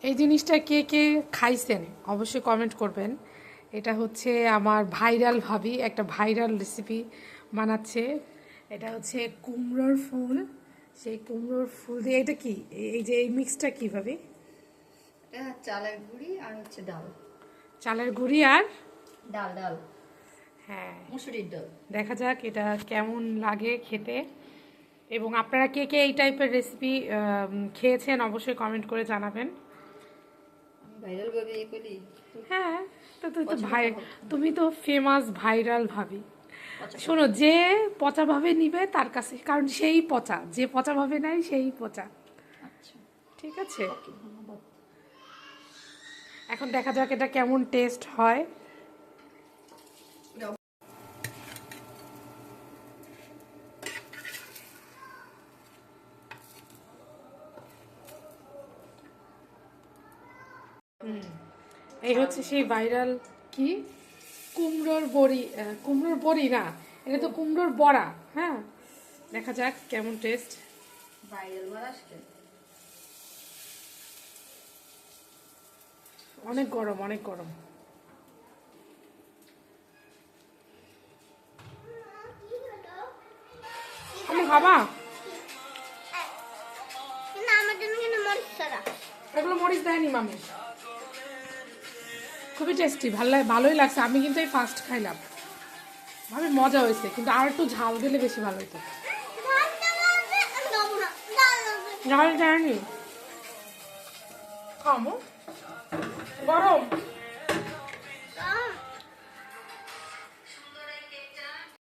এই জিনিসটা কে কে খাইছেন অবশ্যই কমেন্ট করবেন। এটা হচ্ছে আমার ভাইরাল ভাবি একটা ভাইরাল রেসিপি বানাচ্ছে। এটা হচ্ছে কুমড়োর ফুল, সেই কুমড়োর ফুল দিয়ে এটা কি এই যে এই মিক্সটা কি ভাবি? এটা চালের গুঁড়ি আর হচ্ছে ডাল। চালের গুঁড়ি আর ডাল ডাল হ্যাঁ মুসুরির ডাল। দেখা যাক এটা কেমন লাগে খেতে, এবং আপনারা কে কে এই টাইপের রেসিপি খেয়েছেন অবশ্যই কমেন্ট করে জানাবেন। ভাইরাল ভাবে এই করি। হ্যাঁ, তো তুমি তো ফেমাস ভাইরাল ভাবি। আচ্ছা শোনো, যে পচা ভাবে নিবে তার কাছে, কারণ সেই পচা, যে পচা ভাবে নেয় সেই পচা। আচ্ছা ঠিক আছে, ওকে, ধন্যবাদ। এখন দেখা যাক এটা কেমন টেস্ট হয়। এই হচ্ছে সেই ভাইরাল কি কুমড়োর বড়ি, কুমড়োর বড়ি না, এটা তো কুমড়োর বড়া। হ্যাঁ, দেখা যাক কেমন টেস্ট। ভাইরাল বলা আসছে। অনেক গরম, অনেক গরম। আমি খাবা এগুলো মরিচ দেয়নি মামি। খুবই টেস্টি, ভালোই লাগছে। আমি কিন্তু এই ফার্স্ট খাইলাম, ভাবে মজা হয়েছে, কিন্তু আর একটু ঝাল দিলে বেশি ভালো হতো। ঝাল দেয়নি, খামো গরম।